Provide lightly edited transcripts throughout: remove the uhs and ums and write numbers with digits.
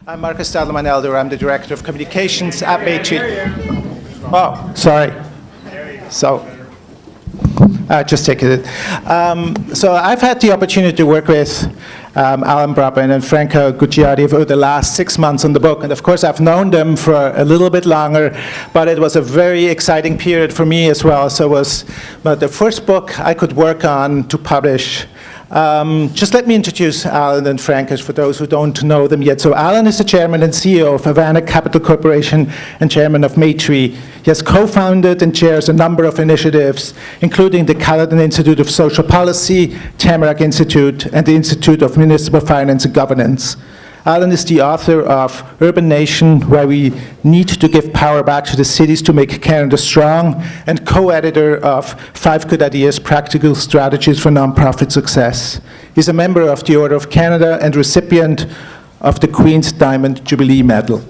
I'm Marcus Stadelman-Elder. I'm the Director of Communications at Maitris. Oh, sorry. So, just take it. So I've had the opportunity to work with Broadbent and Franca Gucciardi over the last 6 months on the book. And of course, I've known them for a little bit longer, but it was a very exciting period for me as well. So it was the first book I could work on to publish. Just let me introduce Alan and Franca for those who don't know them yet. So Alan is the chairman and CEO of Havana Capital Corporation and chairman of Maitris. He has co-founded and chairs a number of initiatives, including the Caledon Institute of Social Policy, Tamarack Institute, and the Institute of Municipal Finance and Governance. Alan is the author of Urban Nation, Why We Need to Give Power Back to the Cities to Make Canada Strong, and co-editor of 5 Good Ideas, Practical Strategies for Nonprofit Success. He's a member of the Order of Canada and recipient of the Queen's Diamond Jubilee Medal.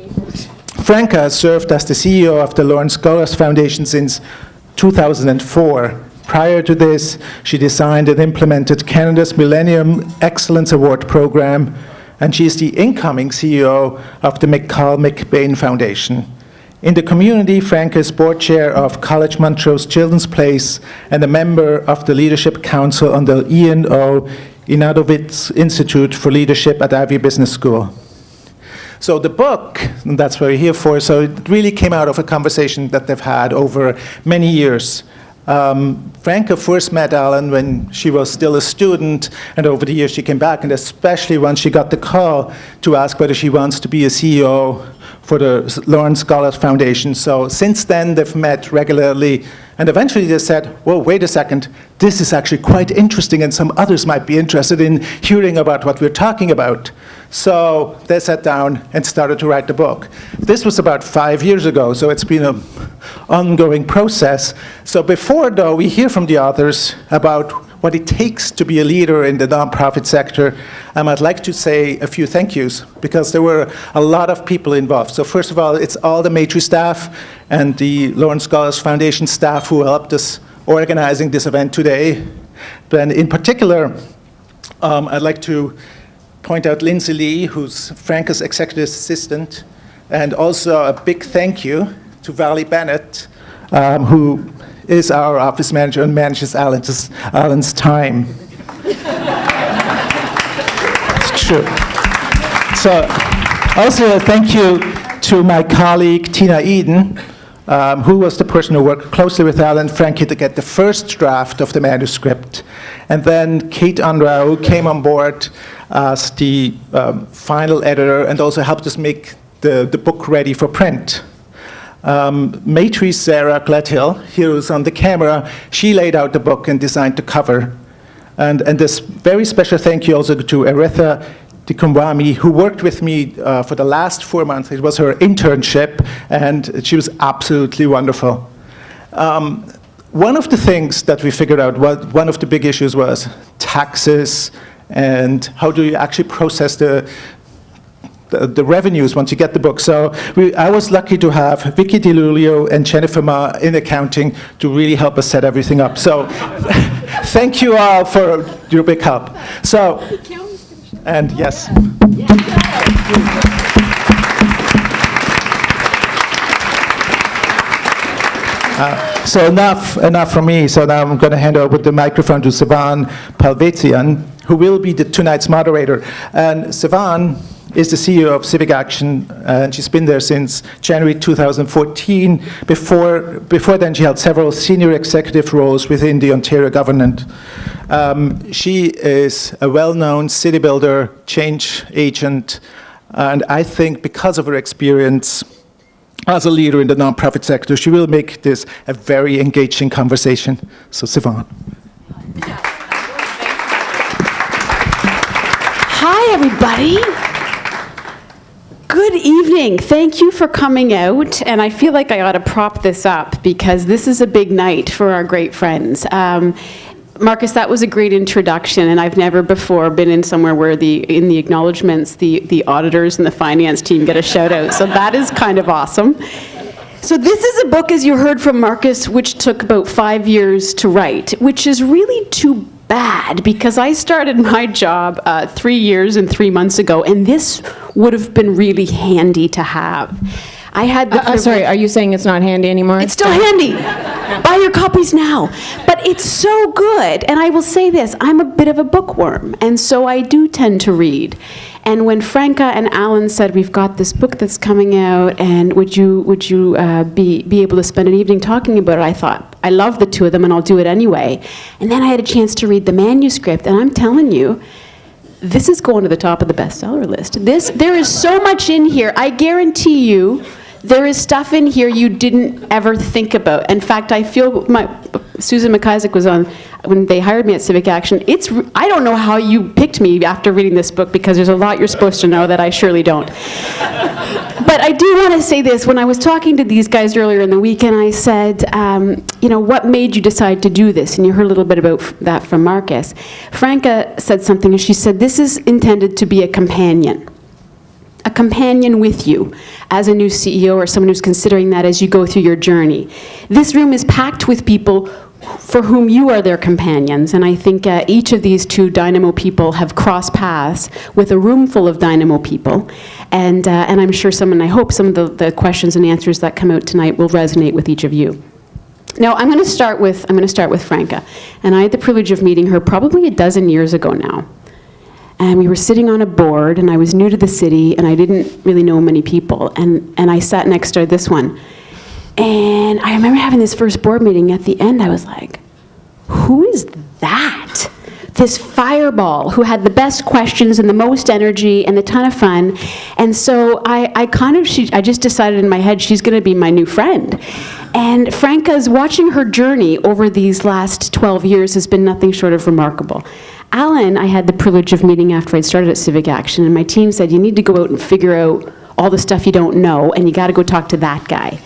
Franca has served as the CEO of the Lawrence Scholars Foundation since 2004. Prior to this, she designed and implemented Canada's Millennium Excellence Award program, and she is the incoming CEO of the McCall-McBain Foundation. In the community, Franca is board chair of College Montrose Children's Place and a member of the Leadership Council on the E&O Inadovitz Institute for Leadership at Ivey Business School. So the book, and that's what we're here for, so it really came out of a conversation that they've had over many years. Franca first met Alan when she was still a student, and over the years she came back, and especially when she got the call to ask whether she wants to be a CEO for the Lawrence Scholars Foundation. So since then, they've met regularly, and eventually they said, well, wait a second, this is actually quite interesting, and some others might be interested in hearing about what we're talking about. So they sat down and started to write the book. This was about 5 years ago, so it's been an ongoing process. So before, though, we hear from the authors about what it takes to be a leader in the nonprofit sector, I'd like to say a few thank yous, because there were a lot of people involved. So first of all, it's all the Maitris staff and the Lawrence Scholars Foundation staff who helped us organizing this event today. But in particular, I'd like to point out Lindsay Lee, who's Franca's executive assistant, and also a big thank you to Valley Bennett, who is our office manager and manages Alan's time. It's true. So also a thank you to my colleague Tina Eden, who was the person who worked closely with Alan and Frankie to get the first draft of the manuscript. And then Kate Unrau, who came on board as the final editor and also helped us make the book ready for print. Maitris Sarah Gledhill, here who's on the camera, she laid out the book and designed the cover. And this very special thank you also to Aretha Dikumwami, who worked with me for the last 4 months. It was her internship, and she was absolutely wonderful. One of the things that we figured out, one of the big issues was taxes and how do you actually process the revenues once you get the book. So I was lucky to have Vicky DiLulio and Jennifer Ma in accounting to really help us set everything up. So thank you all for your big help. So, and yes. So enough from me. So now I'm going to hand over the microphone to Sevaun Palvetzian, who will be tonight's moderator. And Sevaun is the CEO of CivicAction, and she's been there since January 2014. Before then, she held several senior executive roles within the Ontario government. She is a well-known city builder, change agent, and I think because of her experience as a leader in the nonprofit sector, she will make this a very engaging conversation. So, Sevaun. Hi, everybody. Good evening. Thank you for coming out, and I feel like I ought to prop this up because this is a big night for our great friends. Marcus, that was a great introduction, and I've never before been in somewhere where in the acknowledgements, the auditors and the finance team get a shout out, so that is kind of awesome. So this is a book, as you heard from Marcus, which took about 5 years to write, which is really to bad, because I started my job 3 years and 3 months ago, and this would have been really handy to have. I had the Sorry, are you saying it's not handy anymore? It's still handy. Buy your copies now. But it's so good. And I will say this, I'm a bit of a bookworm, and so I do tend to read. And when Franca and Alan said, we've got this book that's coming out, and would you be able to spend an evening talking about it, I thought, I love the two of them, and I'll do it anyway. And then I had a chance to read the manuscript, and I'm telling you, this is going to the top of the bestseller list. There is so much in here. I guarantee you, there is stuff in here you didn't ever think about. In fact, I feel Susan McIsaac was on when they hired me at CivicAction. I don't know how you picked me after reading this book, because there's a lot you're supposed to know that I surely don't. But I do want to say this. When I was talking to these guys earlier in the week, and I said, what made you decide to do this? And you heard a little bit about that from Marcus. Franca said something, and she said, this is intended to be a companion with you as a new CEO or someone who's considering that as you go through your journey. This room is packed with people for whom you are their companions, and I think each of these two Dynamo people have crossed paths with a room full of Dynamo people, and I'm sure I hope some of the questions and answers that come out tonight will resonate with each of you. Now, I'm going to start with Franca, and I had the privilege of meeting her probably a dozen years ago now. And we were sitting on a board, and I was new to the city, and I didn't really know many people. And I sat next to this one. And I remember having this first board meeting. At the end, I was like, who is that? This fireball who had the best questions and the most energy and a ton of fun. And so I just decided in my head, she's going to be my new friend. And Franca's watching her journey over these last 12 years has been nothing short of remarkable. Alan, I had the privilege of meeting after I'd started at CivicAction, and my team said, you need to go out and figure out all the stuff you don't know, and you got to go talk to that guy.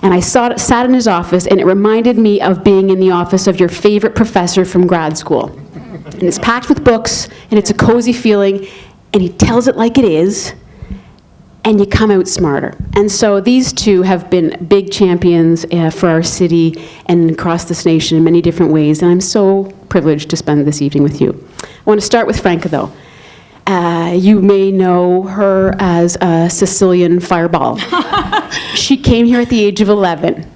And I sat in his office, and it reminded me of being in the office of your favorite professor from grad school. And it's packed with books, and it's a cozy feeling, and he tells it like it is, and you come out smarter. And so these two have been big champions for our city and across this nation in many different ways, and I'm so privileged to spend this evening with you. I want to start with Franca, though. You may know her as a Sicilian fireball. She came here at the age of 11.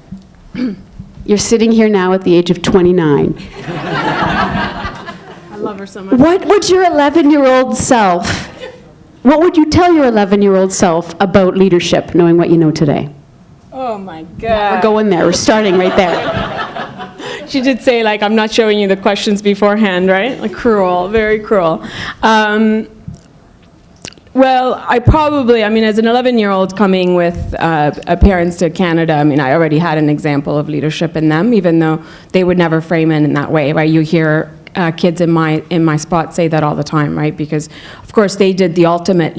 You're sitting here now at the age of 29. I love her so much. What would your 11-year-old self, what would you tell your 11-year-old self about leadership, knowing what you know today? Oh my God. We're going there. We're starting right there. She did say, like, I'm not showing you the questions beforehand, right? Like, cruel, very cruel. Well, as an 11-year-old coming with parents to Canada, I already had an example of leadership in them, even though they would never frame it in that way, right? You hear kids in my spot say that all the time, right? Because, of course, they did the ultimate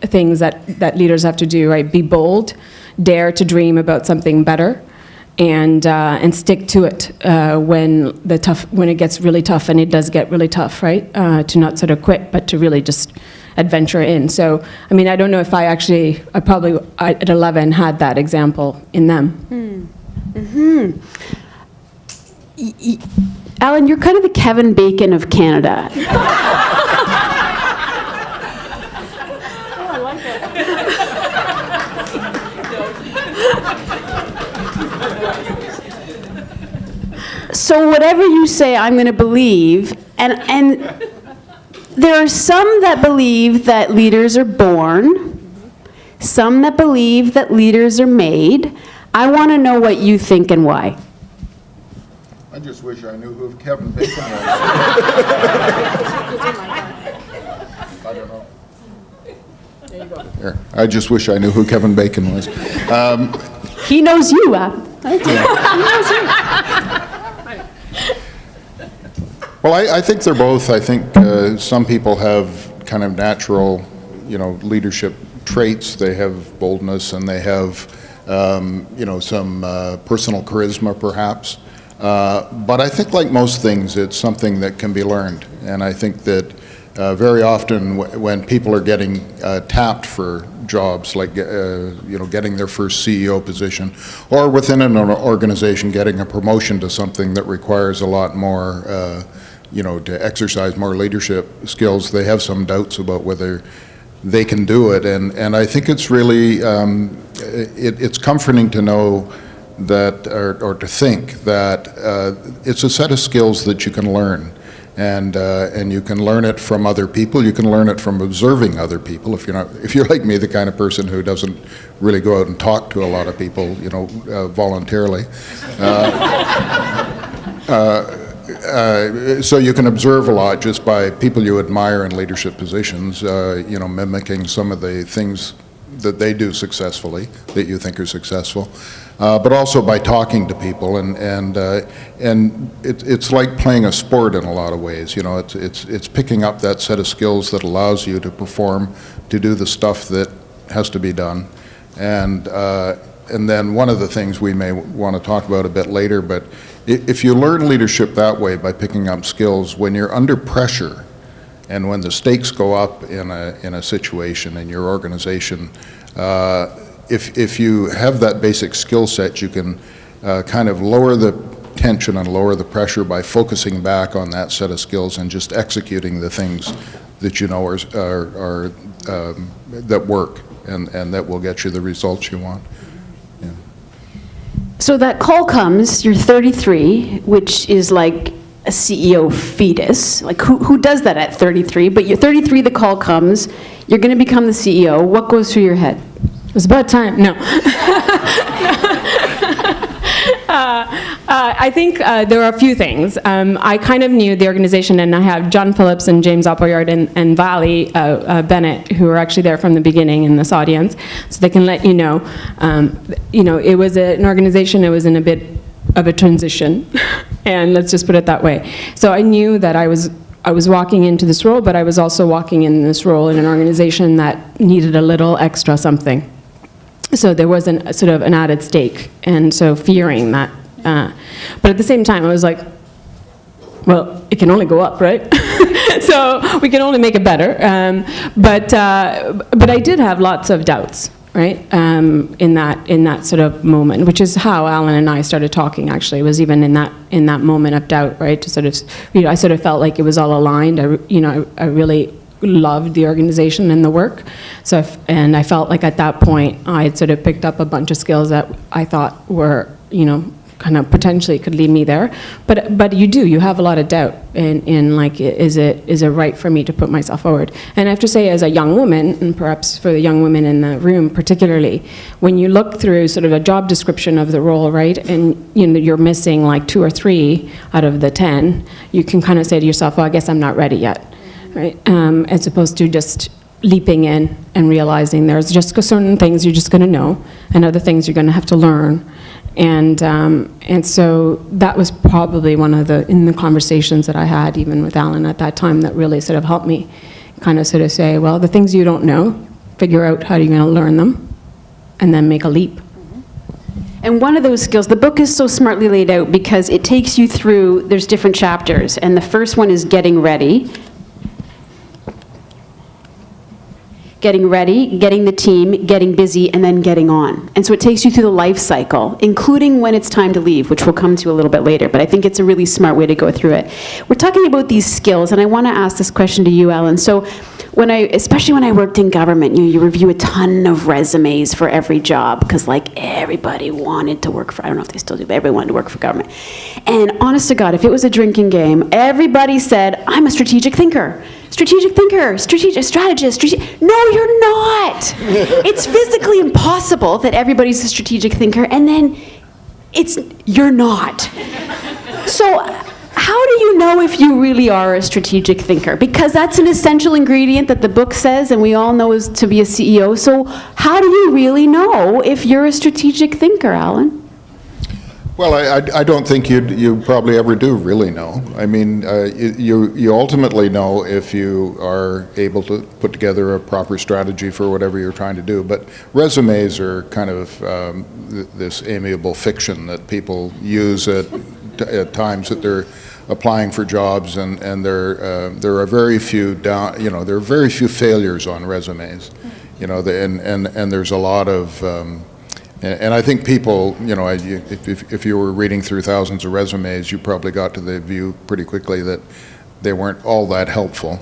things that leaders have to do, right? Be bold, dare to dream about something better, and stick to it when it gets really tough, and it does get really tough, right? To not sort of quit, but to really just adventure in. So, I don't know if I probably at 11 had that example in them. Mm-hmm. Alan, you're kind of the Kevin Bacon of Canada. I like it. So whatever you say, I'm going to believe, and there are some that believe that leaders are born, some that believe that leaders are made. I want to know what you think and why. I just wish I knew who Kevin Bacon was. I don't know. There you go. Here, I just wish I knew who Kevin Bacon was. He knows you, He knows you. Well, I think they're both. I think some people have kind of natural, leadership traits. They have boldness, and they have, some personal charisma, perhaps. But I think, like most things, it's something that can be learned. And I think that very often when people are getting tapped for jobs, like getting their first CEO position, or within an organization getting a promotion to something that requires a lot more to exercise more leadership skills, they have some doubts about whether they can do it. And I think it's really, it's comforting to know that, or to think that it's a set of skills that you can learn. And you can learn it from other people. You can learn it from observing other people. If you're like me, the kind of person who doesn't really go out and talk to a lot of people, voluntarily. So you can observe a lot just by people you admire in leadership positions. Mimicking some of the things that they do successfully that you think are successful. But also by talking to people, and it's like playing a sport in a lot of ways. It's picking up that set of skills that allows you to perform, to do the stuff that has to be done, and then one of the things we may want to talk about a bit later. But if you learn leadership that way, by picking up skills, when you're under pressure, and when the stakes go up in a situation in your organization. If you have that basic skill set, you can kind of lower the tension and lower the pressure by focusing back on that set of skills and just executing the things that are that work and that will get you the results you want. Yeah. So that call comes, you're 33, which is like a CEO fetus. Like who does that at 33? But you're 33, the call comes, you're going to become the CEO. What goes through your head? It was about time. No. I think there are a few things. I kind of knew the organization, and I have John Phillips and James Appleyard and Valley Bennett, who are actually there from the beginning in this audience, so they can let you know. It was an organization, it was in a bit of a transition, and let's just put it that way. So I knew that I was walking into this role, but I was also walking in this role in an organization that needed a little extra something. So there was sort of an added stake, and so fearing that. But at the same time, I was like, well, it can only go up, right? So we can only make it better. But I did have lots of doubts, right? In that sort of moment, which is how Alan and I started talking. Actually, it was even in that moment of doubt, right? To sort of, I sort of felt like it was all aligned. I really loved the organization and the work. So, and I felt like at that point I had sort of picked up a bunch of skills that I thought were, kind of potentially could lead me there. But you have a lot of doubt in like, is it right for me to put myself forward? And I have to say, as a young woman, and perhaps for the young women in the room particularly, when you look through sort of a job description of the role, right, and you're missing like 2 or 3 out of the 10, you can kind of say to yourself, well, I guess I'm not ready yet. Right, as opposed to just leaping in and realizing there's just certain things you're just going to know, and other things you're going to have to learn, and so that was probably one of in the conversations that I had even with Alan at that time that really sort of helped me kind of sort of say, well, the things you don't know, figure out how you're going to learn them, and then make a leap. And one of those skills, the book is so smartly laid out because it takes you through, there's different chapters, and the first one is getting ready, getting the team, getting busy, and then getting on. And so it takes you through the life cycle, including when it's time to leave, which we'll come to a little bit later, but I think it's a really smart way to go through it. We're talking about these skills, and I want to ask this question to you, Ellen. So especially when I worked in government, you review a ton of resumes for every job, because like everybody wanted to work for, I don't know if they still do, but everybody wanted to work for government. And honest to God, if it was a drinking game, everybody said, I'm a strategic thinker, strategic strategist. No, you're not. It's physically impossible that everybody's a strategic thinker, and then you're not. So how do you know if you really are a strategic thinker? Because that's an essential ingredient that the book says, and we all know is to be a CEO. So how do you really know if you're a strategic thinker, Alan? Well, I don't think you probably ever do really know. I mean, you ultimately know if you are able to put together a proper strategy for whatever you're trying to do. But resumes are kind of this amiable fiction that people use at times that they're applying for jobs, and there are very few there are very few failures on resumes, and there's a lot of. And I think people, if you were reading through thousands of resumes, you probably got to the view pretty quickly that they weren't all that helpful,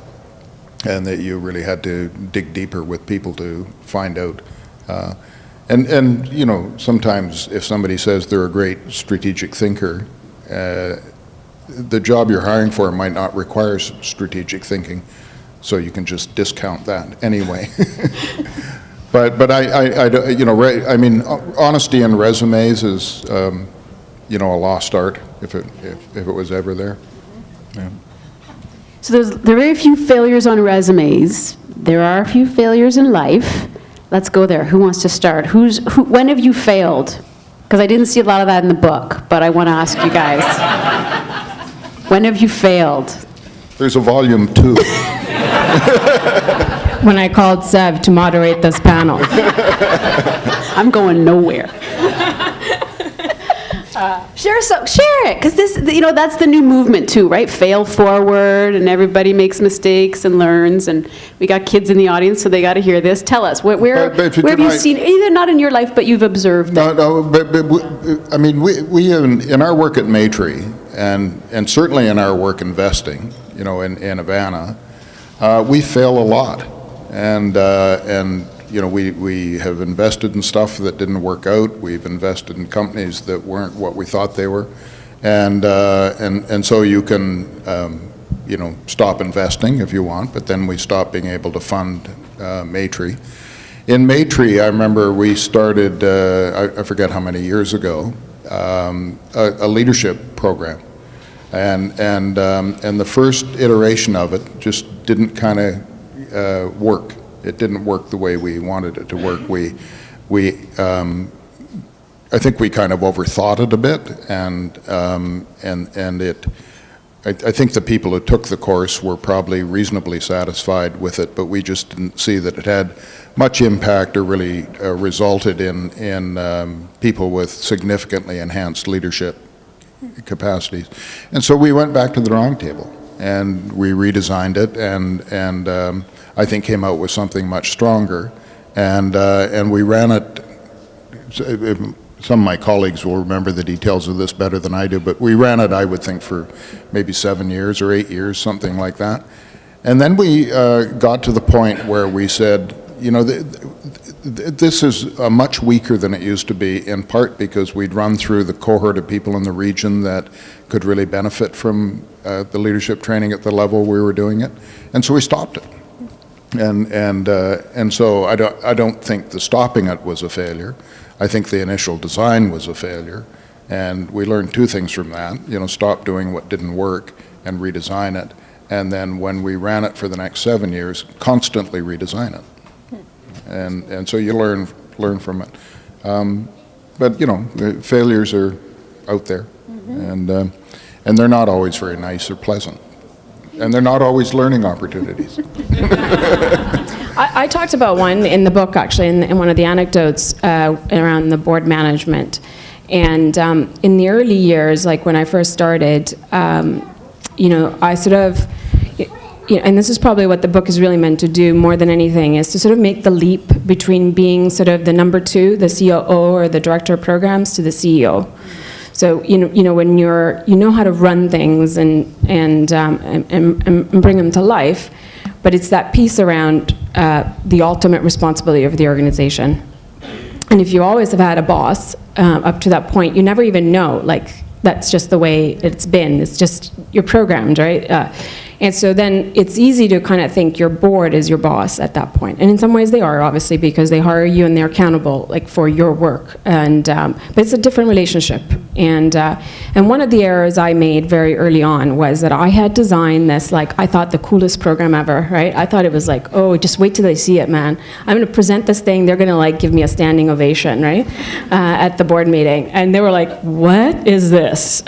and that you really had to dig deeper with people to find out. And you know, sometimes if somebody says they're a great strategic thinker, the job you're hiring for might not require strategic thinking, so you can just discount that anyway. But I you know, I mean, honesty in resumes is, you know, a lost art if it was ever there. Yeah. So there are very few failures on resumes. There are a few failures in life. Let's go there. Who wants to start? When have you failed? Because I didn't see a lot of that in the book, but I want to ask you guys. When have you failed? There's a volume 2. When I called Sev to moderate this panel. I'm going nowhere. Share it, because this, you know, that's the new movement too, right? Fail forward, and everybody makes mistakes and learns, and we got kids in the audience, so they got to hear this. Tell us, where have you seen, either not in your life, but you've observed it? No, but I mean, we in our work at Maitris, and certainly in our work investing, you know, in Havana, we fail a lot, and you know, we have invested in stuff that didn't work out. We've invested in companies that weren't what we thought they were, and so you can you know, stop investing if you want, but then we stop being able to fund Maitris. In Maitris, I remember we started, I forget how many years ago, a leadership program, and the first iteration of it just didn't kind of work. It didn't work the way we wanted it to work. I think we kind of overthought it a bit, and I think the people who took the course were probably reasonably satisfied with it, but we just didn't see that it had much impact or really resulted in people with significantly enhanced leadership capacities. And so we went back to the drawing table, and we redesigned it, and I think came out with something much stronger, and we ran it. Some of my colleagues will remember the details of this better than I do, but we ran it, I would think, for maybe 7 years or 8 years, something like that. And then we got to the point where we said, you know, this is much weaker than it used to be, in part because we'd run through the cohort of people in the region that could really benefit from the leadership training at the level we were doing it, and so we stopped it. And so I don't think the stopping it was a failure. I think the initial design was a failure, and we learned 2 things from that. You know, stop doing what didn't work and redesign it, and then when we ran it for the next 7 years, constantly redesign it. And so you learn from it. But you know, the failures are out there, and they're not always very nice or pleasant. And they're not always learning opportunities. I talked about one in the book, actually, in one of the anecdotes around the board management. And in the early years, like when I first started, you know, I sort of, you know, and this is probably what the book is really meant to do more than anything, is to sort of make the leap between being sort of the number 2, the COO or the director of programs, to the CEO. So you know when you know how to run things and bring them to life, but it's that piece around the ultimate responsibility of the organization. And if you always have had a boss up to that point, you never even know, like, that's just the way it's been. It's just, you're programmed, right? And so then it's easy to kind of think your board is your boss at that point. And in some ways they are, obviously, because they hire you and they're accountable, like, for your work. And but it's a different relationship. And one of the errors I made very early on was that I had designed this, like, I thought the coolest program ever, right? I thought it was like, oh, just wait till they see it, man. I'm going to present this thing. They're going to, like, give me a standing ovation, right? At the board meeting. And they were like, what is this?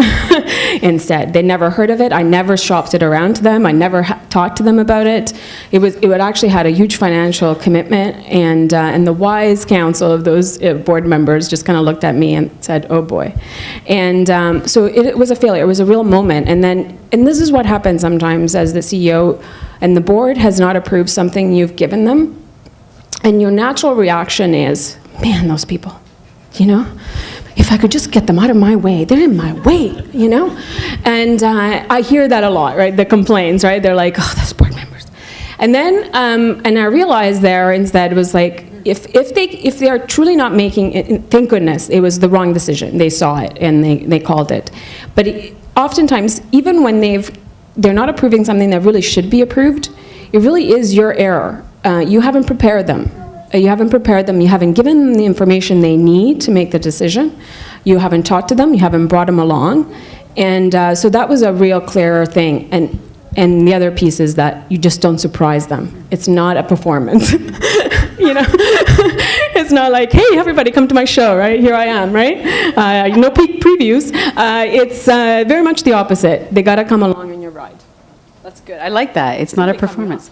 Instead, they never heard of it. I never shopped it around to them. I never talked to them about it. It would actually had a huge financial commitment, and the wise counsel of those board members just kind of looked at me and said, "Oh boy," and so it was a failure. It was a real moment, and this is what happens sometimes as the CEO, and the board has not approved something you've given them, and your natural reaction is, "Man, those people," you know. if I could just get them out of my way, they're in my way, you know? And I hear that a lot, right? The complaints, right? They're like, oh, those board members. And then, and I realized there instead was like, if they are truly not making it, thank goodness, it was the wrong decision. They saw it and they called it. But oftentimes, even when they're not approving something that really should be approved, it really is your error. You haven't prepared them. You haven't prepared them. You haven't given them the information they need to make the decision. You haven't talked to them. You haven't brought them along. And so that was a real clear thing. And the other piece is that you just don't surprise them. It's not a performance. You know, it's not like, hey, everybody come to my show, right? Here I am, right? No peek previews. It's very much the opposite. They got to come along on your ride. That's good. I like that. It's not a performance.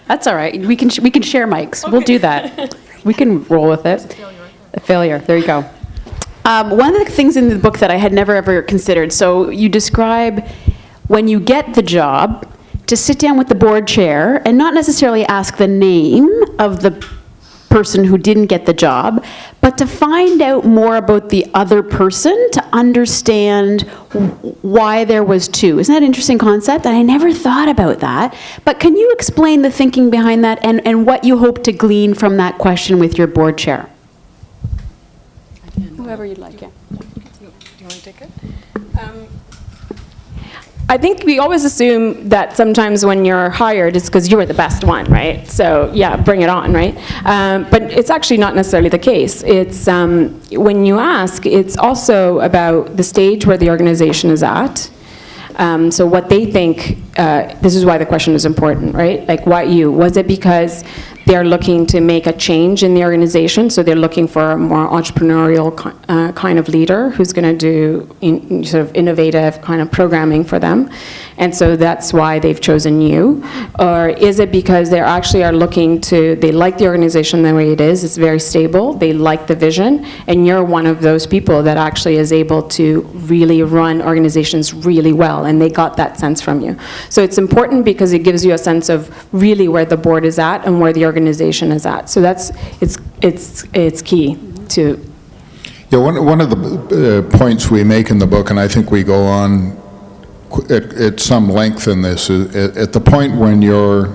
That's all right. We can share mics. Okay. We'll do that. We can roll with it. A failure. There you go. One of the things in the book that I had never ever considered, so you describe when you get the job, to sit down with the board chair and not necessarily ask the name of the person who didn't get the job, but to find out more about the other person, to understand why there was two. Isn't that an interesting concept? And I never thought about that. But can you explain the thinking behind that and what you hope to glean from that question with your board chair? Whoever you'd like, yeah. Do you want to take it? I think we always assume that sometimes when you're hired, it's because you were the best one, right? So yeah, bring it on, right? But it's actually not necessarily the case. It's when you ask, it's also about the stage where the organization is at. So what they think, this is why the question is important, right? Like, why you? Was it because they're looking to make a change in the organization, so they're looking for a more entrepreneurial kind of leader who's going to do sort of innovative kind of programming for them, and so that's why they've chosen you? Or is it because they actually are looking to, they like the organization the way it is, it's very stable, they like the vision, and you're one of those people that actually is able to really run organizations really well, and they got that sense from you. So it's important because it gives you a sense of really where the board is at and where the organization is at. So that's, it's key to. Yeah, one of the points we make in the book, and I think we go on at some length in this, is at the point when you're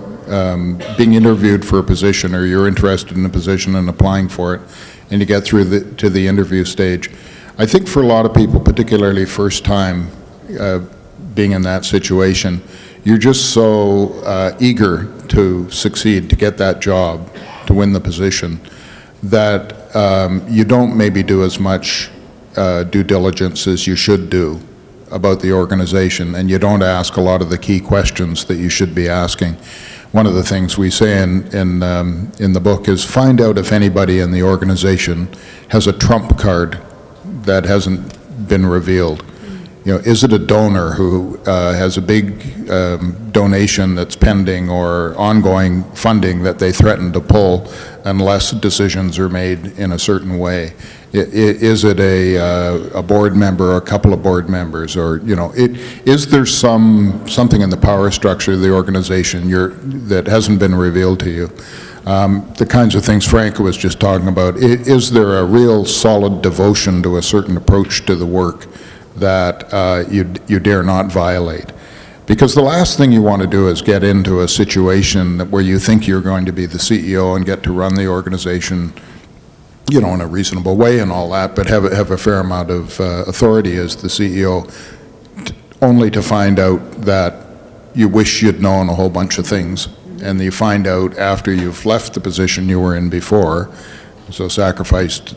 being interviewed for a position, or you're interested in a position and applying for it, and you get through to the interview stage, I think for a lot of people, particularly first time being in that situation, you're just so eager to succeed, to get that job, to win the position, that you don't maybe do as much due diligence as you should do about the organization, and you don't ask a lot of the key questions that you should be asking. One of the things we say in the book is find out if anybody in the organization has a trump card that hasn't been revealed. You know, is it a donor who has a big donation that's pending or ongoing funding that they threaten to pull unless decisions are made in a certain way? Is it a board member or a couple of board members, or, you know, is there something in the power structure of the organization that hasn't been revealed to you? The kinds of things Franca was just talking about. Is there a real solid devotion to a certain approach to the work that you dare not violate? Because the last thing you want to do is get into a situation where you think you're going to be the CEO and get to run the organization, you know, in a reasonable way and all that, but have a fair amount of authority as the CEO, only to find out that you wish you'd known a whole bunch of things, and you find out after you've left the position you were in before, so sacrificed,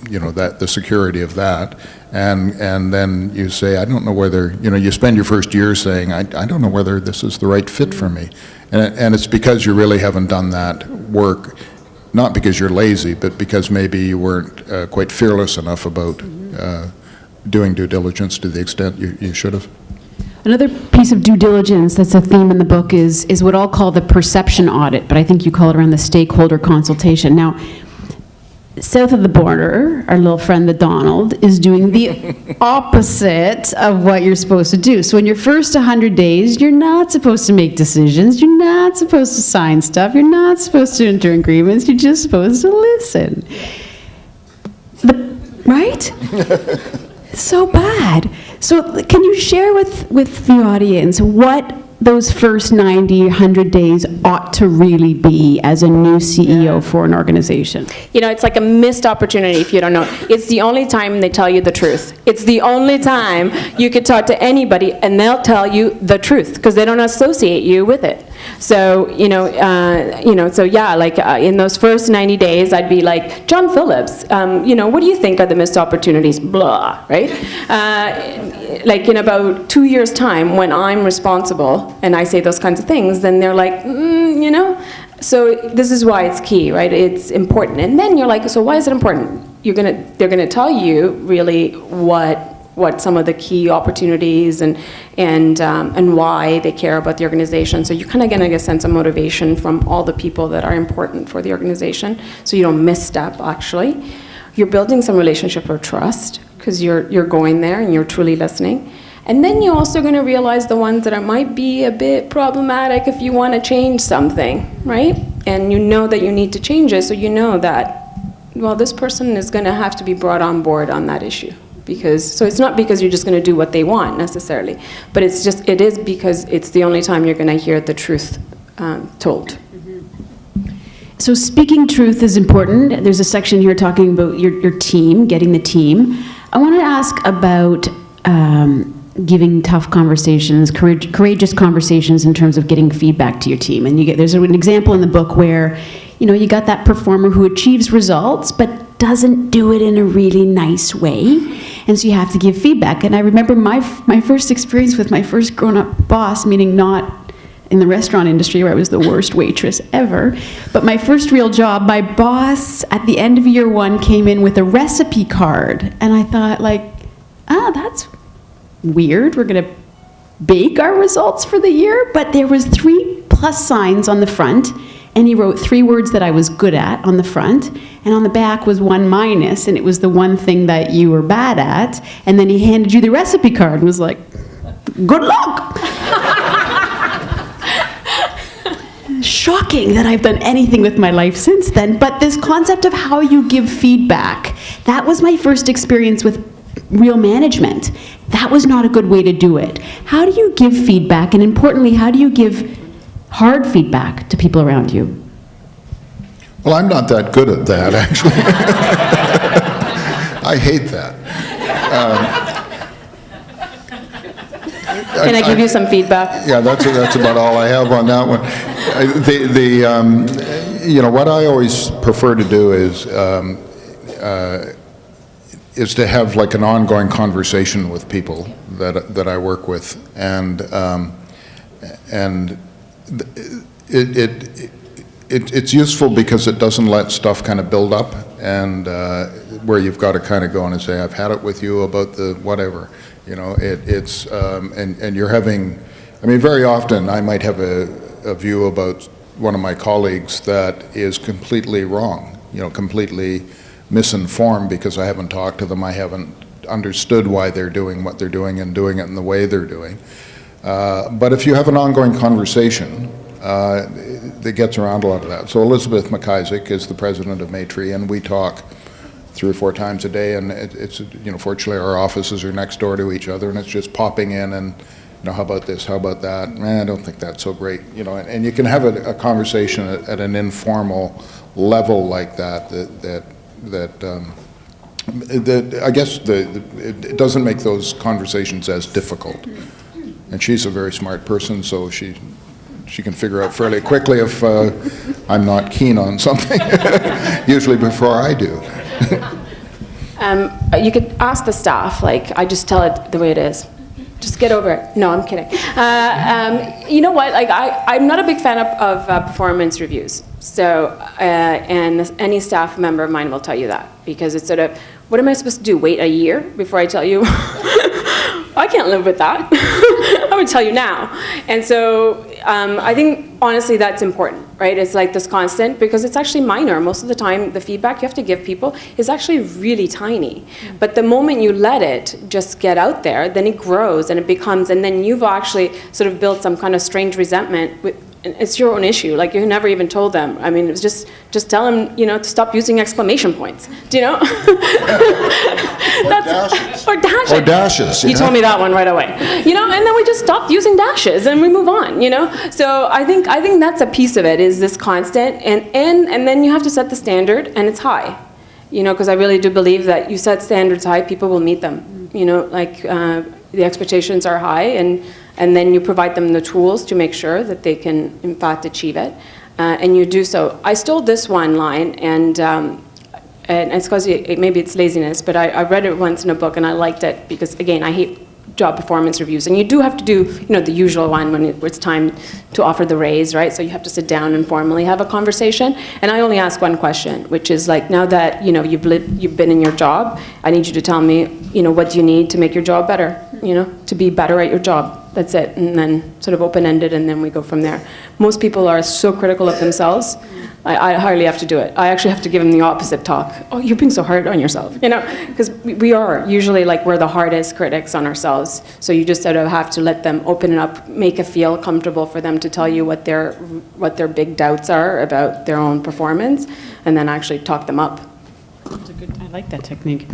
you know, that the security of that, and then you say, I don't know whether, you know, you spend your first year saying, I don't know whether this is the right fit for me, and it's because you really haven't done that work, not because you're lazy, but because maybe you weren't quite fearless enough about doing due diligence to the extent you should have. Another piece of due diligence that's a theme in the book is what I'll call the perception audit, but I think you call it around the stakeholder consultation. Now, south of the border, our little friend the Donald is doing the opposite of what you're supposed to do. So in your first 100 days, you're not supposed to make decisions, you're not supposed to sign stuff, you're not supposed to enter agreements, you're just supposed to listen. The right? So bad. So can you share with the audience what those first 90, 100 days ought to really be as a new CEO for an organization? You know, it's like a missed opportunity if you don't know. It's the only time they tell you the truth. It's the only time you could talk to anybody and they'll tell you the truth because they don't associate you with it. So, so yeah, like in those first 90 days, I'd be like, John Phillips, what do you think are the missed opportunities? Blah, right? Like in about 2 years' time, when I'm responsible and I say those kinds of things, then they're like, So this is why it's key, right? It's important. And then you're like, so why is it important? They're gonna tell you really what some of the key opportunities and why they care about the organization. So you're kind of getting a sense of motivation from all the people that are important for the organization, so you don't misstep, actually. You're building some relationship or trust, because you're going there and you're truly listening. And then you're also going to realize the ones that might be a bit problematic if you want to change something, right? And you know that you need to change it, so you know that, well, this person is going to have to be brought on board on that issue. So it's not because you're just going to do what they want necessarily, but it is because it's the only time you're going to hear the truth told. So speaking truth is important. There's a section here talking about your team, getting the team. I want to ask about giving tough conversations, courageous conversations in terms of getting feedback to your team. And there's an example in the book where, you got that performer who achieves results, but doesn't do it in a really nice way. And so you have to give feedback. And I remember my first experience with my first grown-up boss, meaning not in the restaurant industry where I was the worst waitress ever, but my first real job, my boss at the end of year 1 came in with a recipe card. And I thought that's weird. We're gonna bake our results for the year? But there was 3+ signs on the front, and he wrote 3 words that I was good at on the front, and on the back was 1-, and it was the one thing that you were bad at, and then he handed you the recipe card and was like, good luck. Shocking that I've done anything with my life since then, but this concept of how you give feedback, that was my first experience with real management. That was not a good way to do it. How do you give feedback, and importantly, how do you give hard feedback to people around you? Well, I'm not that good at that, actually. I hate that. Can I give you some feedback? Yeah, that's about all I have on that one. What I always prefer to do is to have like an ongoing conversation with people that I work with, and it's useful because it doesn't let stuff kind of build up, and where you've got to kind of go in and say, I've had it with you about the whatever, and you're having, very often I might have a view about one of my colleagues that is completely wrong, completely misinformed because I haven't talked to them, I haven't understood why they're doing what they're doing and doing it in the way they're doing. But if you have an ongoing conversation, that gets around a lot of that. So Elizabeth McIsaac is the president of Maitris, and we talk 3 or 4 times a day, and it's fortunately our offices are next door to each other, and it's just popping in and, how about this, how about that? I don't think that's so great, and you can have a conversation at an informal level like that I guess it doesn't make those conversations as difficult. And she's a very smart person, so she can figure out fairly quickly if I'm not keen on something, usually before I do. You could ask the staff, I just tell it the way it is. Just get over it. No, I'm kidding. You know what? I'm not a big fan of performance reviews. So, and any staff member of mine will tell you that, because it's sort of, what am I supposed to do? Wait a year before I tell you? I can't live with that. I would tell you now. And so I think, honestly, that's important, right? It's like this constant, because it's actually minor. Most of the time, the feedback you have to give people is actually really tiny. But the moment you let it just get out there, then it grows and it becomes, and then you've actually sort of built some kind of strange resentment And it's your own issue. Like, you never even told them. I mean, it was just tell them, to stop using exclamation points. Do you know? dashes. Or dashes. Or dashes, You told me that one right away. And then we just stopped using dashes and we move on. So I think that's a piece of it, is this constant, and then you have to set the standard, and it's high. Because I really do believe that you set standards high, people will meet them. The expectations are high, and then you provide them the tools to make sure that they can, in fact, achieve it. And you do so. I stole this one line, and it's because maybe it's laziness, but I read it once in a book, and I liked it because, again, I hate job performance reviews. And you do have to do, the usual one when it's time to offer the raise, right? So you have to sit down and formally have a conversation. And I only ask one question, which is like, now that, you've been in your job, I need you to tell me, what do you need to make your job better, to be better at your job. That's it. And then sort of open-ended, and then we go from there. Most people are so critical of themselves. I hardly have to do it. I actually have to give them the opposite talk. Oh, you're being so hard on yourself, because we are usually we're the hardest critics on ourselves. So you just sort of have to let them open it up, make it feel comfortable for them to tell you what their big doubts are about their own performance, and then actually talk them up. I like that technique.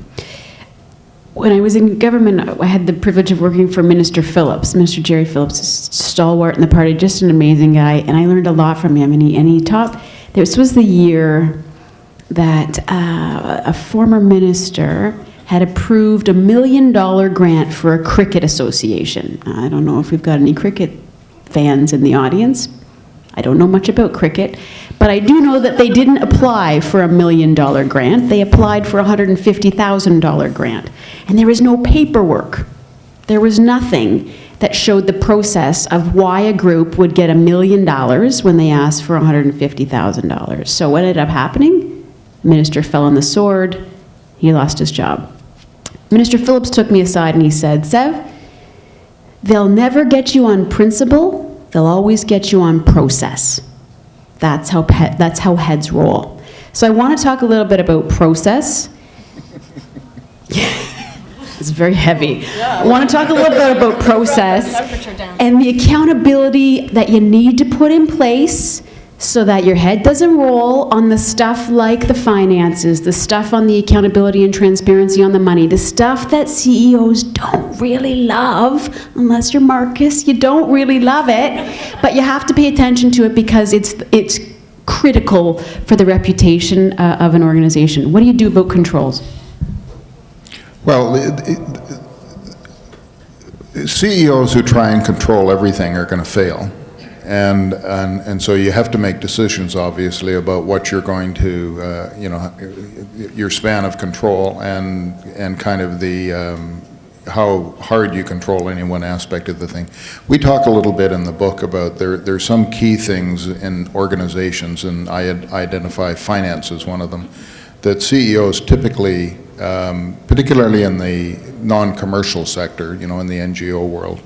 When I was in government, I had the privilege of working for Minister Phillips. Minister Jerry Phillips is stalwart in the party, just an amazing guy, and I learned a lot from him. And he taught. This was the year that a former minister had approved $1 million grant for a cricket association. I don't know if we've got any cricket fans in the audience. I don't know much about cricket, but I do know that they didn't apply for $1 million grant. They applied for a $150,000 grant. And there was no paperwork. There was nothing that showed the process of why a group would get $1 million when they asked for $150,000. So what ended up happening? The minister fell on the sword. He lost his job. Minister Phillips took me aside and he said, Sev, they'll never get you on principle. They'll always get you on process. That's how heads roll. So I want to talk a little bit about process. It's very heavy. I want to talk a little bit about process and the accountability that you need to put in place so that your head doesn't roll on the stuff like the finances, the stuff on the accountability and transparency on the money, the stuff that CEOs don't really love, unless you're Marcus, you don't really love it, but you have to pay attention to it because it's critical for the reputation of an organization. What do you do about controls? Well, CEOs who try and control everything are going to fail. And so you have to make decisions, obviously, about what you're going to, your span of control and kind of how hard you control any one aspect of the thing. We talk a little bit in the book about there's some key things in organizations, and I identify finance as one of them, that CEOs typically, particularly in the non-commercial sector, in the NGO world,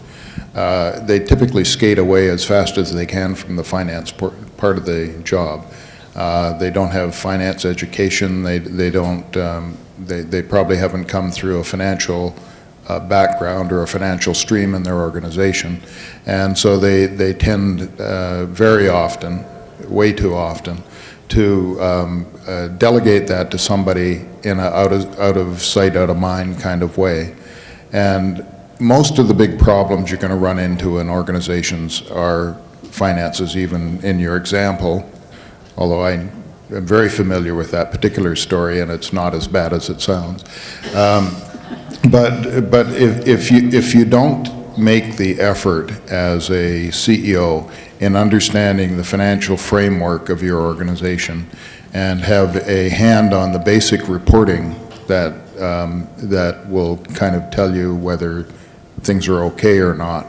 they typically skate away as fast as they can from the finance part of the job. They don't have finance education. They probably haven't come through a financial background or a financial stream in their organization, and so they tend very often, way too often, to delegate that to somebody in a out of sight, out of mind kind of way. And most of the big problems you're going to run into in organizations are finances, even in your example, although I am very familiar with that particular story and it's not as bad as it sounds. But if you don't make the effort as a CEO in understanding the financial framework of your organization and have a hand on the basic reporting that will kind of tell you whether things are okay or not,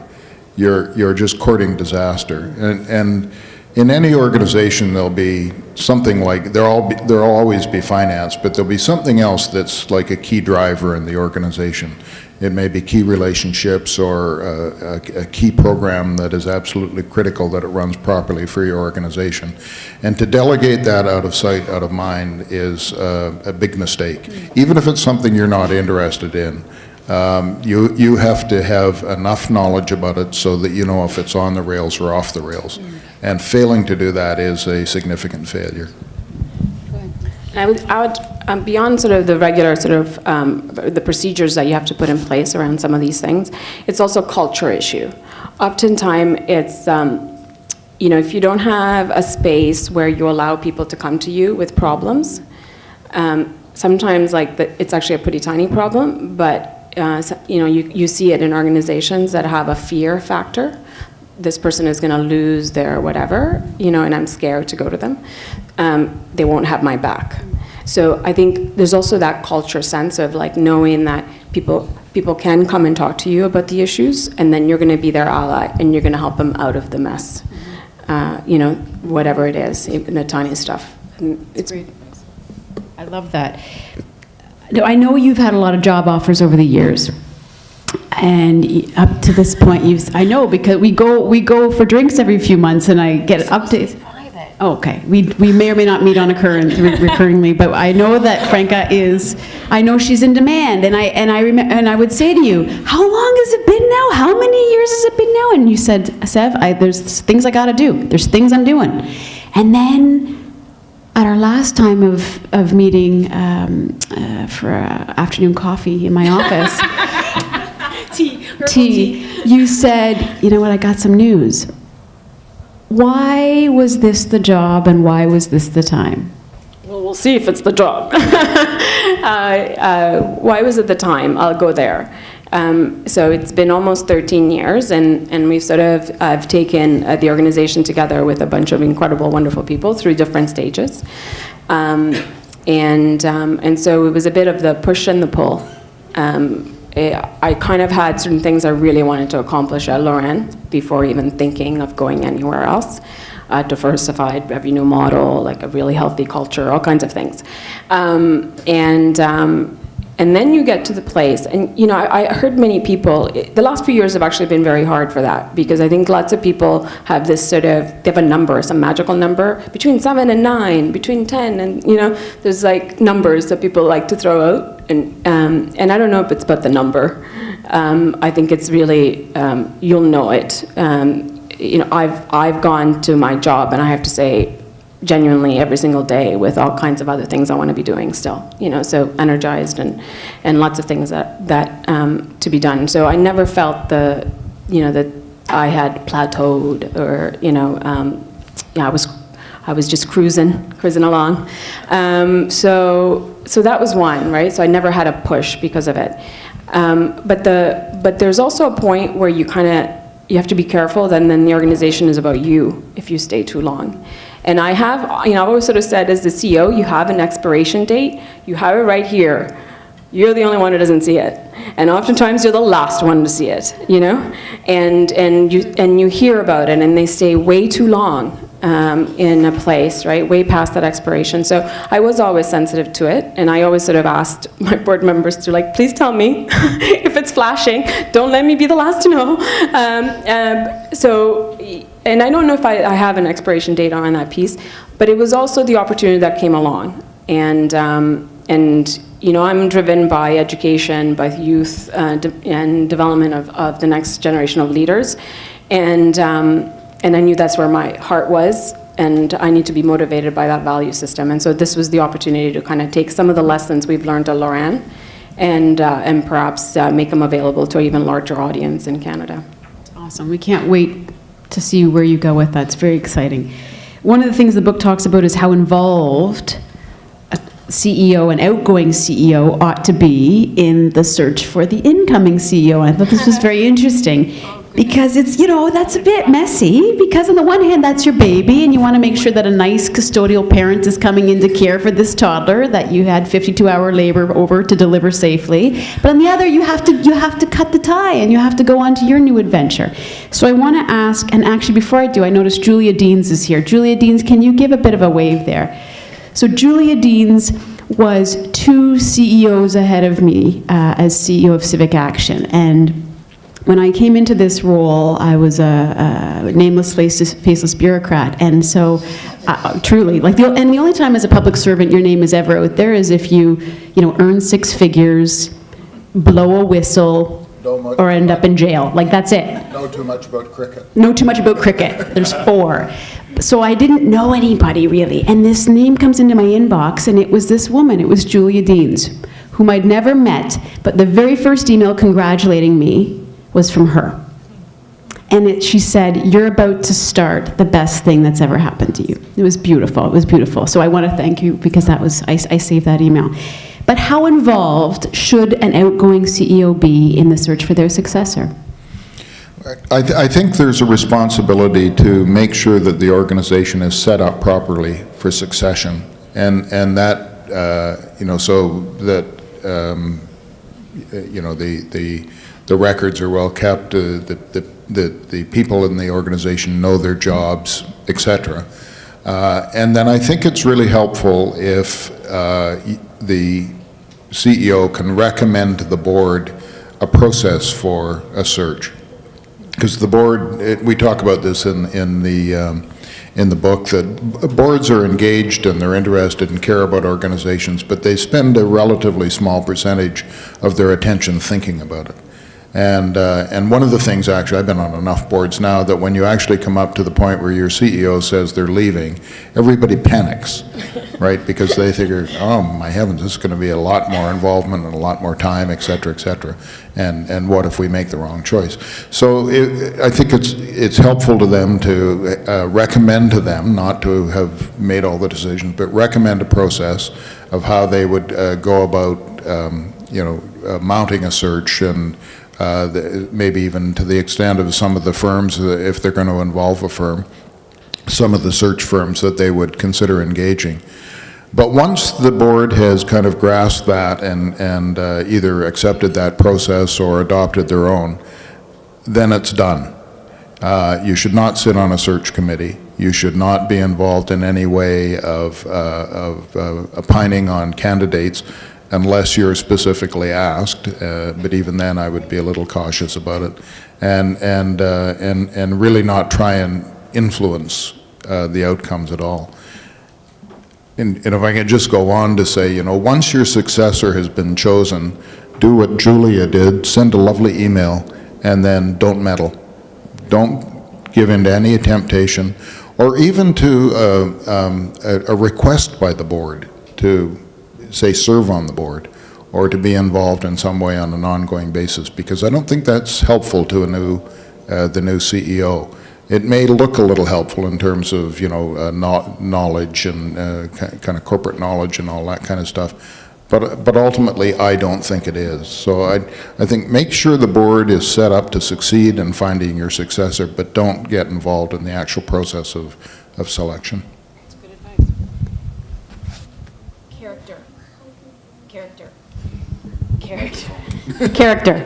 you're just courting disaster. And in any organization, there'll be something like, there'll always be finance, but there'll be something else that's like a key driver in the organization. It may be key relationships or a key program that is absolutely critical that it runs properly for your organization. And to delegate that out of sight, out of mind is a big mistake. Even if it's something you're not interested in, You have to have enough knowledge about it so that you know if it's on the rails or off the rails. And failing to do that is a significant failure. I would beyond sort of the regular sort of the procedures that you have to put in place around some of these things, it's also a culture issue. Oftentimes, it's if you don't have a space where you allow people to come to you with problems, sometimes it's actually a pretty tiny problem, but you see it in organizations that have a fear factor. This person is going to lose their whatever, and I'm scared to go to them. They won't have my back. So I think there's also that culture sense of knowing that people can come and talk to you about the issues, and then you're going to be their ally, and you're going to help them out of the mess. Whatever it is, even the tiny stuff. It's great. I love that. No, I know you've had a lot of job offers over the years. And up to this point, I know because we go for drinks every few months, and I get updates. Oh, okay, we may or may not meet on recurringly, but I know that Franca I know she's in demand, and I remember, and I would say to you, how long has it been now? How many years has it been now? And you said, Sev, there's things I got to do. There's things I'm doing, and then. At our last time of meeting for afternoon coffee in my office, tea, you said, you know what, I got some news. Why was this the job and why was this the time? Well, we'll see if it's the job. Why was it the time? I'll go there. So it's been almost 13 years, and we've sort of I've taken the organization together with a bunch of incredible, wonderful people through different stages. And so it was a bit of the push and the pull. I kind of had certain things I really wanted to accomplish at Loran before even thinking of going anywhere else. Diversified revenue model, a really healthy culture, all kinds of things. And then you get to the place, and I heard many people, the last few years have actually been very hard for that, because I think lots of people have this they have a number, some magical number, between 7 and 9, between 10, and there's numbers that people like to throw out, and I don't know if it's about the number. I think it's really, you'll know it. I've gone to my job, and I have to say, genuinely every single day with all kinds of other things I want to be doing still, so energized and lots of things that to be done. So I never felt that I had plateaued or, I was just cruising along. So that was one, right? So I never had a push because of it. But there's also a point where you have to be careful, then the organization is about you if you stay too long. And I've always sort of said, as the CEO, you have an expiration date. You have it right here. You're the only one who doesn't see it. And oftentimes you're the last one to see it, And you hear about it, and they stay way too long in a place, right? Way past that expiration. So I was always sensitive to it, and I always sort of asked my board members to please tell me if it's flashing. Don't let me be the last to know. And I don't know if I have an expiration date on that piece, but it was also the opportunity that came along. And I'm driven by education, by youth and development of the next generation of leaders. And I knew that's where my heart was, and I need to be motivated by that value system. And so this was the opportunity to kind of take some of the lessons we've learned at Loran and perhaps make them available to an even larger audience in Canada. That's awesome. We can't wait to see where you go with that. It's very exciting. One of the things the book talks about is how involved a CEO, an outgoing CEO, ought to be in the search for the incoming CEO. And I thought this was very interesting because it's, that's a bit messy, because on the one hand, that's your baby, and you want to make sure that a nice custodial parent is coming in to care for this toddler that you had 52-hour labor over to deliver safely. But on the other, you have to cut the tie, and you have to go on to your new adventure. So I want to ask, and actually before I do, I noticed Julia Deans is here. Julia Deans, can you give a bit of a wave there? So Julia Deans was 2 CEOs ahead of me as CEO of CivicAction, and when I came into this role, I was a nameless, faceless bureaucrat, and so truly, and the only time as a public servant your name is ever out there is if you earn 6 figures, blow a whistle, or end up in jail. Like, that's it. Know too much about cricket. Know too much about cricket. There's 4. So I didn't know anybody really. And this name comes into my inbox, and it was this woman. It was Julia Deans, whom I'd never met, but the very first email congratulating me was from her. And she said, "You're about to start the best thing that's ever happened to you." It was beautiful. It was beautiful. So I want to thank you, because that was, I saved that email. But how involved should an outgoing CEO be in the search for their successor? I think there's a responsibility to make sure that the organization is set up properly for succession, and that so that the records are well kept, that the people in the organization know their jobs, etc. And then I think it's really helpful if the CEO can recommend to the board a process for a search. Because the board, we talk about this in the book, that boards are engaged and they're interested and care about organizations, but they spend a relatively small percentage of their attention thinking about it. And one of the things, actually, I've been on enough boards now that when you actually come up to the point where your CEO says they're leaving, everybody panics, right? Because they figure, oh my heavens, this is going to be a lot more involvement and a lot more time, et cetera, and what if we make the wrong choice? So I think it's helpful to them to recommend to them, not to have made all the decisions, but recommend a process of how they would go about mounting a search, and maybe even to the extent of some of the firms, if they're going to involve a firm, some of the search firms that they would consider engaging. But once the board has kind of grasped that and either accepted that process or adopted their own, then it's done. You should not sit on a search committee. You should not be involved in any way of opining on candidates unless you're specifically asked, but even then I would be a little cautious about it, and really not try and influence the outcomes at all. And if I can just go on to say, once your successor has been chosen, do what Julia did, send a lovely email, and then don't meddle. Don't give in to any temptation, or even to a request by the board to, say, serve on the board, or to be involved in some way on an ongoing basis, because I don't think that's helpful to the new CEO. It may look a little helpful in terms of knowledge and kind of corporate knowledge and all that kind of stuff, but ultimately I don't think it is. So I think make sure the board is set up to succeed in finding your successor, but don't get involved in the actual process of selection. That's good advice. Character.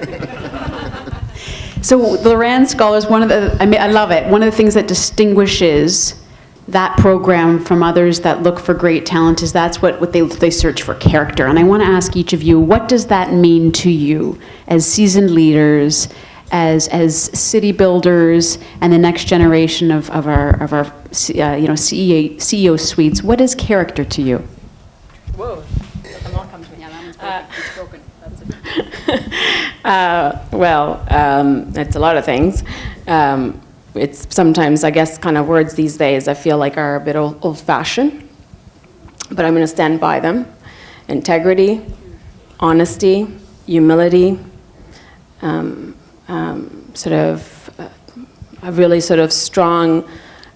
So the Rand Scholars, I love it. One of the things that distinguishes that program from others that look for great talent is that's what they search for, character. And I want to ask each of you, what does that mean to you as seasoned leaders, as city builders, and the next generation of our CEO suites? What is character to you? Whoa. Yeah, that one's broken. It's broken. That's it. It's a lot of things. It's sometimes, I guess, kind of words these days I feel like are a bit old-fashioned, but I'm going to stand by them. Integrity, honesty, humility, sort of a really sort of strong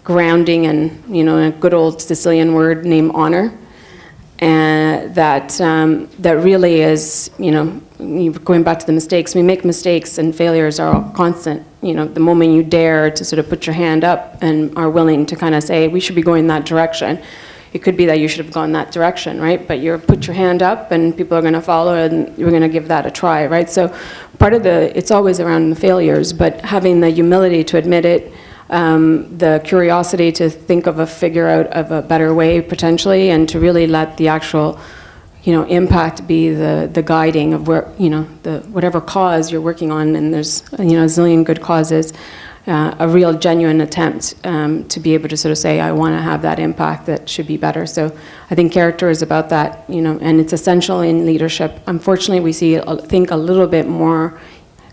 grounding and, a good old Sicilian word named honor. And that really is, going back to the mistakes, we make mistakes and failures are all constant. The moment you dare to sort of put your hand up and are willing to kind of say, we should be going that direction. It could be that you should have gone that direction, right? But you put your hand up and people are going to follow and you're going to give that a try, right? So part of it's always around the failures, but having the humility to admit it, the curiosity to think of figure out of a better way potentially, and to really let the actual, impact be the guiding of where, whatever cause you're working on, and there's, a zillion good causes. a real genuine attempt to be able to sort of say, I want to have that impact that should be better. So I think character is about that, and it's essential in leadership. Unfortunately, we think a little bit more,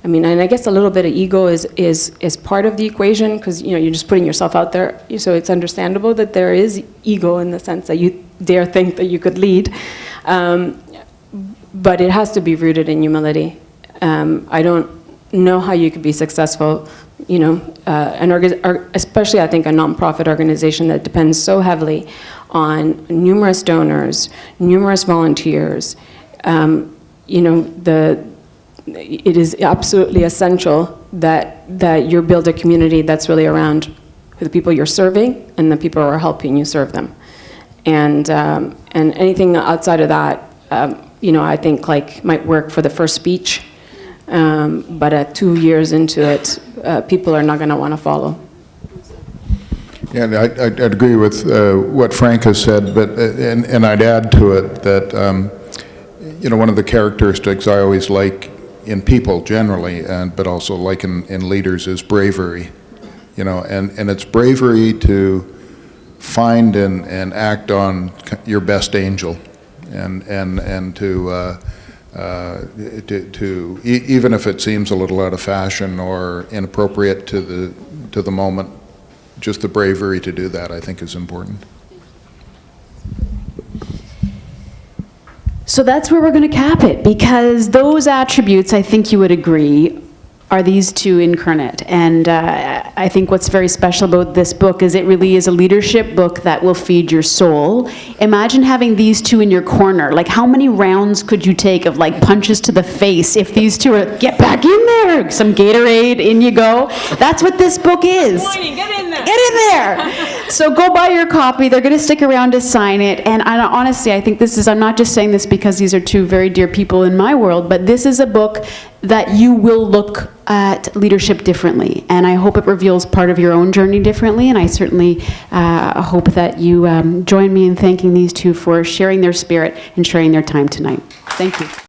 and I guess a little bit of ego is part of the equation, because you're just putting yourself out there. So it's understandable that there is ego in the sense that you dare think that you could lead, but it has to be rooted in humility. I don't know how you could be successful, especially I think a nonprofit organization that depends so heavily on numerous donors, numerous volunteers. It is absolutely essential that you build a community that's really around the people you're serving and the people who are helping you serve them. And anything outside of that, I think might work for the first speech. But at 2 years into it, people are not going to want to follow. Yeah, and I'd agree with what Franca said, but and I'd add to it that one of the characteristics I always like in people generally, but also like in leaders, is bravery. And it's bravery to find and act on your best angel, and to even if it seems a little out of fashion or inappropriate to the moment, just the bravery to do that, I think, is important. So that's where we're going to cap it, because those attributes, I think you would agree, are these two incarnate. And I think what's very special about this book is it really is a leadership book that will feed your soul. Imagine having these two in your corner. Like, how many rounds could you take of punches to the face if these two are, get back in there, some Gatorade, in you go. That's what this book is. Get in there. Get in there. So go buy your copy. They're going to stick around to sign it. And honestly, I think I'm not just saying this because these are two very dear people in my world, but this is a book that you will look at leadership differently. And I hope it reveals part of your own journey differently. And I certainly hope that you join me in thanking these two for sharing their spirit and sharing their time tonight. Thank you.